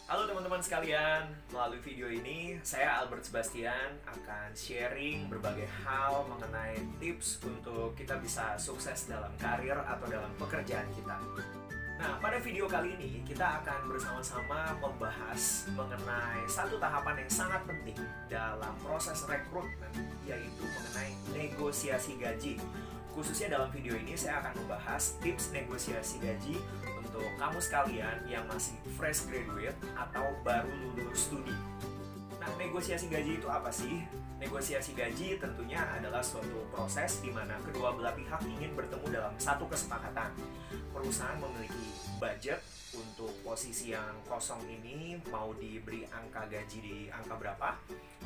Halo teman-teman sekalian, melalui video ini saya Albert Sebastian akan sharing berbagai hal mengenai tips untuk kita bisa sukses dalam karir atau dalam pekerjaan kita. Nah, pada video kali ini kita akan bersama-sama membahas mengenai satu tahapan yang sangat penting dalam proses rekrutmen, yaitu mengenai negosiasi gaji. Khususnya dalam video ini saya akan membahas tips negosiasi gaji untuk kamu sekalian yang masih fresh graduate atau baru lulus studi. Nah, negosiasi gaji itu apa sih? Negosiasi gaji tentunya adalah suatu proses di mana kedua belah pihak ingin bertemu dalam satu kesepakatan. Perusahaan memiliki budget untuk posisi yang kosong ini mau diberi angka gaji di angka berapa,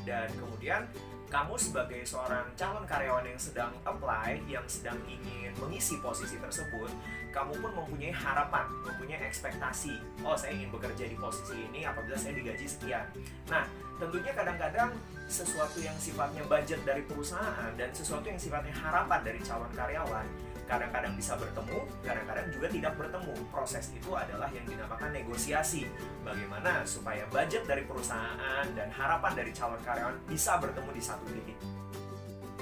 dan kemudian kamu sebagai seorang calon karyawan yang sedang apply, yang sedang ingin mengisi posisi tersebut, kamu pun mempunyai harapan, mempunyai ekspektasi, oh saya ingin bekerja di posisi ini apabila saya digaji sekian. Nah, tentunya kadang-kadang sesuatu yang sifatnya budget dari perusahaan dan sesuatu yang sifatnya harapan dari calon karyawan kadang-kadang bisa bertemu, kadang-kadang juga tidak bertemu. Proses itu adalah yang dinamakan negosiasi. Bagaimana supaya budget dari perusahaan dan harapan dari calon karyawan bisa bertemu di satu titik.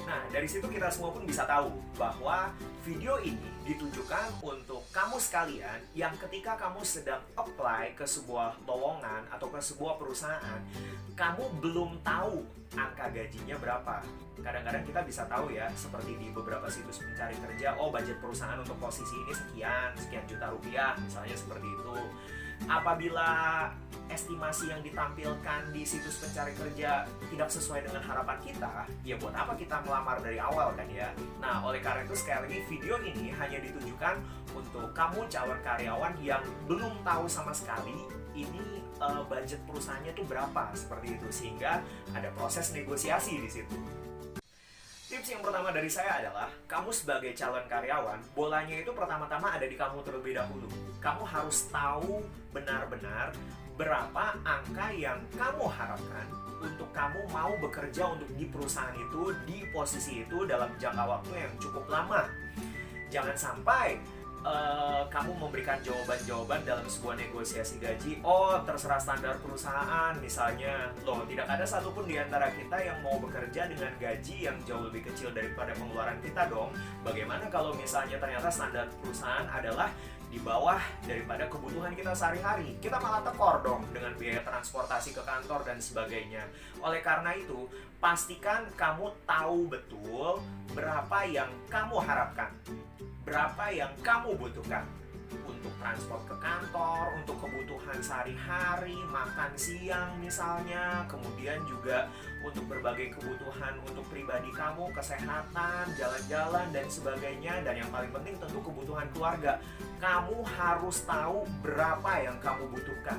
Nah, dari situ kita semua pun bisa tahu bahwa video ini ditujukan untuk kamu sekalian yang ketika kamu sedang apply ke sebuah lowongan atau ke sebuah perusahaan, kamu belum tahu angka gajinya berapa. Kadang-kadang kita bisa tahu ya, seperti di beberapa situs pencari kerja, oh budget perusahaan untuk posisi ini sekian juta rupiah, misalnya seperti itu. Apabila estimasi yang ditampilkan di situs pencari kerja tidak sesuai dengan harapan kita, ya buat apa kita melamar dari awal kan ya? Nah, oleh karena itu sekali lagi video ini hanya ditujukan untuk kamu calon karyawan yang belum tahu sama sekali ini budget perusahaannya itu berapa, seperti itu, sehingga ada proses negosiasi di situ. Tips yang pertama dari saya adalah, kamu sebagai calon karyawan, bolanya itu pertama-tama ada di kamu terlebih dahulu. Kamu harus tahu benar-benar berapa angka yang kamu harapkan untuk kamu mau bekerja untuk di perusahaan itu, di posisi itu dalam jangka waktu yang cukup lama. Jangan sampai kamu memberikan jawaban-jawaban dalam sebuah negosiasi gaji, oh terserah standar perusahaan misalnya, loh tidak ada satupun di antara kita yang mau bekerja dengan gaji yang jauh lebih kecil daripada pengeluaran kita dong. Bagaimana kalau misalnya ternyata standar perusahaan adalah di bawah daripada kebutuhan kita sehari-hari? Kita malah tekor dong dengan biaya transportasi ke kantor dan sebagainya. Oleh karena itu, pastikan kamu tahu betul berapa yang kamu harapkan, berapa yang kamu butuhkan untuk transport ke kantor, untuk kebutuhan sehari-hari, makan siang misalnya, kemudian juga untuk berbagai kebutuhan untuk pribadi kamu, kesehatan, jalan-jalan, dan sebagainya. Dan yang paling penting tentu kebutuhan keluarga. Kamu harus tahu berapa yang kamu butuhkan.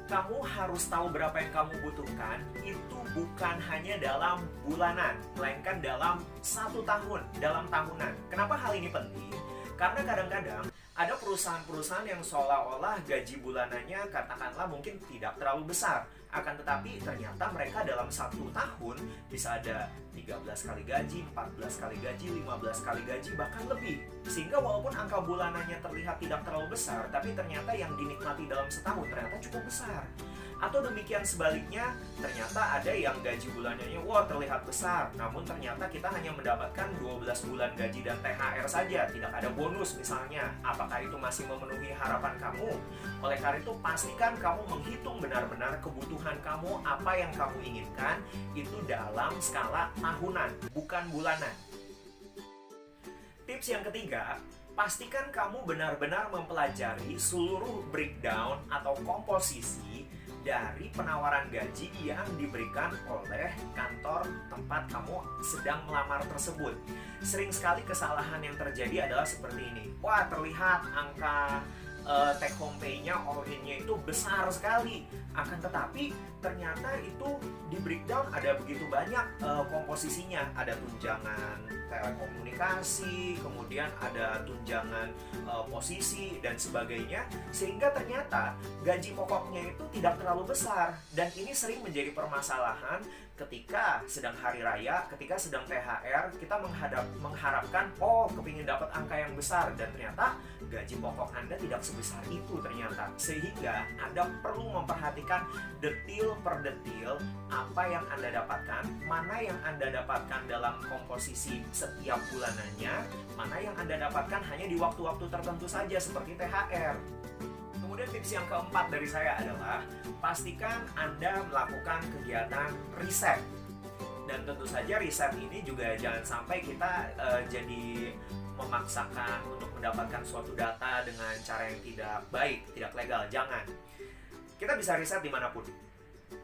Kamu harus tahu berapa yang kamu butuhkan, itu bukan hanya dalam bulanan, melainkan dalam 1 tahun, dalam tahunan. Kenapa hal ini penting? Karena kadang-kadang ada perusahaan-perusahaan yang seolah-olah gaji bulanannya katakanlah mungkin tidak terlalu besar, akan tetapi ternyata mereka dalam 1 tahun bisa ada 13 kali gaji, 14 kali gaji, 15 kali gaji, bahkan lebih. Sehingga walaupun angka bulanannya terlihat tidak terlalu besar, tapi ternyata yang dinikmati dalam setahun ternyata cukup besar. Atau demikian sebaliknya, ternyata ada yang gaji bulanannya wah terlihat besar, namun ternyata kita hanya mendapatkan 12 bulan gaji dan THR saja, tidak ada bonus misalnya. Apakah itu masih memenuhi harapan kamu? Oleh karena itu, pastikan kamu menghitung benar-benar kebutuhan kamu, apa yang kamu inginkan, itu dalam skala tahunan, bukan bulanan. Tips yang ketiga, pastikan kamu benar-benar mempelajari seluruh breakdown atau komposisi dari penawaran gaji yang diberikan oleh kantor tempat kamu sedang melamar tersebut. Sering sekali kesalahan yang terjadi adalah seperti ini. Wah, terlihat angka take home pay-nya, all in-nya itu besar sekali. Akan tetapi ternyata itu di breakdown ada begitu banyak komposisinya. Ada tunjangan telekomunikasi, kemudian ada tunjangan posisi dan sebagainya, sehingga ternyata gaji pokoknya itu tidak terlalu besar. Dan ini sering menjadi permasalahan ketika sedang hari raya, ketika sedang THR, kita mengharapkan, oh, kepingin dapat angka yang besar, dan ternyata gaji pokok Anda tidak sebesar itu ternyata. Sehingga Anda perlu memperhatikan detil per detil apa yang Anda dapatkan, mana yang Anda dapatkan dalam komposisi setiap bulanannya, mana yang Anda dapatkan hanya di waktu-waktu tertentu saja seperti THR. Kemudian tips yang keempat dari saya adalah pastikan Anda melakukan kegiatan riset. Dan tentu saja riset ini juga jangan sampai kita jadi memaksakan untuk mendapatkan suatu data dengan cara yang tidak baik, tidak legal. Jangan. Kita bisa riset dimanapun.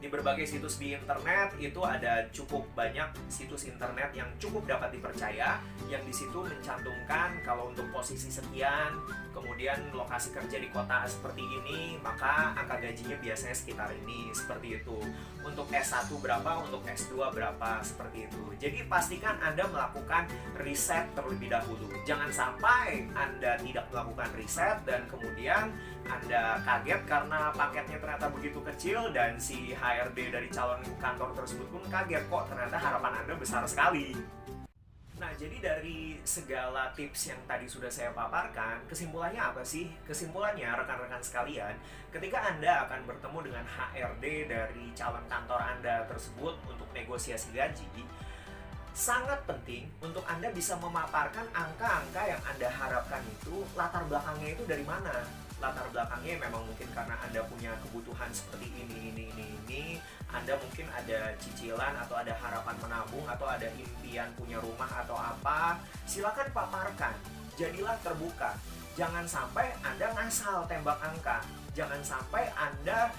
Di berbagai situs di internet itu ada cukup banyak situs internet yang cukup dapat dipercaya, yang di situ mencantumkan kalau untuk posisi sekian, kemudian lokasi kerja di kota seperti ini, maka angka gajinya biasanya sekitar ini, seperti itu. Untuk S1 berapa, untuk S2 berapa, seperti itu. Jadi pastikan Anda melakukan riset terlebih dahulu. Jangan sampai Anda tidak melakukan riset dan kemudian Anda kaget karena paketnya ternyata begitu kecil dan si HRD dari calon kantor tersebut pun kaget, kok ternyata harapan Anda besar sekali. Nah, jadi dari segala tips yang tadi sudah saya paparkan, kesimpulannya apa sih? Kesimpulannya, rekan-rekan sekalian, ketika Anda akan bertemu dengan HRD dari calon kantor Anda tersebut untuk negosiasi gaji, sangat penting untuk Anda bisa memaparkan angka-angka yang Anda harapkan itu, latar belakangnya itu dari mana. Latar belakangnya memang mungkin karena Anda punya kebutuhan seperti ini. Anda mungkin ada cicilan atau ada harapan menabung atau ada impian punya rumah atau apa. Silakan paparkan, jadilah terbuka. Jangan sampai Anda ngasal tembak angka. Jangan sampai Anda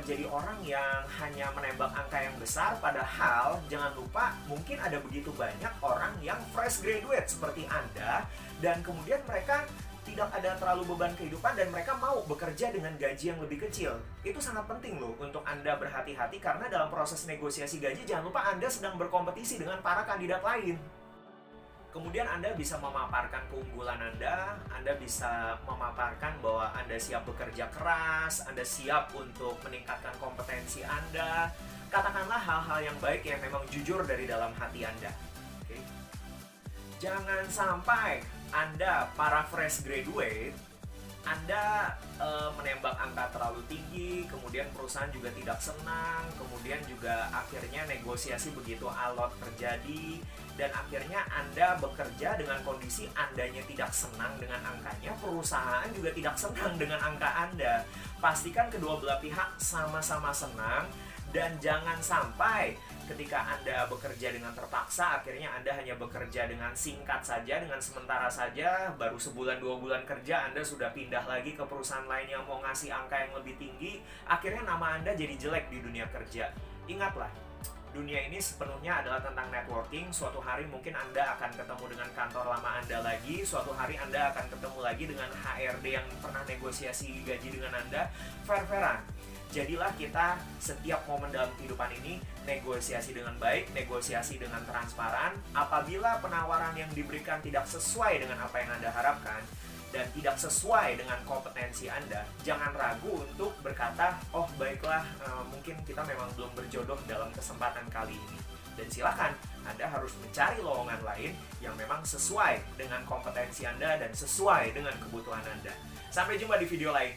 jadi orang yang hanya menembak angka yang besar, padahal jangan lupa mungkin ada begitu banyak orang yang fresh graduate seperti Anda dan kemudian mereka tidak ada terlalu beban kehidupan dan mereka mau bekerja dengan gaji yang lebih kecil. Itu sangat penting loh untuk Anda berhati-hati karena dalam proses negosiasi gaji jangan lupa Anda sedang berkompetisi dengan para kandidat lain. Kemudian Anda bisa memaparkan keunggulan Anda bisa memaparkan bahwa Anda siap bekerja keras, Anda siap untuk meningkatkan kompetensi Anda. Katakanlah hal-hal yang baik yang memang jujur dari dalam hati Anda. Oke? Jangan sampai Anda, para fresh graduate, Anda menembak angka terlalu tinggi, kemudian perusahaan juga tidak senang, kemudian juga akhirnya negosiasi begitu alot terjadi, dan akhirnya Anda bekerja dengan kondisi Andanya tidak senang dengan angkanya, perusahaan juga tidak senang dengan angka Anda. Pastikan kedua belah pihak sama-sama senang, dan jangan sampai ketika Anda bekerja dengan terpaksa, akhirnya Anda hanya bekerja dengan singkat saja, dengan sementara saja, baru sebulan 2 bulan kerja, Anda sudah pindah lagi ke perusahaan lain yang mau ngasih angka yang lebih tinggi, akhirnya nama Anda jadi jelek di dunia kerja. Ingatlah, dunia ini sepenuhnya adalah tentang networking. Suatu hari mungkin Anda akan ketemu dengan kantor lama Anda lagi, suatu hari Anda akan ketemu lagi dengan HRD yang pernah negosiasi gaji dengan Anda. Fair-fairan. Jadilah kita setiap momen dalam kehidupan ini negosiasi dengan baik, negosiasi dengan transparan. Apabila penawaran yang diberikan tidak sesuai dengan apa yang Anda harapkan dan tidak sesuai dengan kompetensi Anda, jangan ragu untuk berkata, oh baiklah, mungkin kita memang belum berjodoh dalam kesempatan kali ini. Dan silakan, Anda harus mencari lowongan lain yang memang sesuai dengan kompetensi Anda dan sesuai dengan kebutuhan Anda. Sampai jumpa di video lain.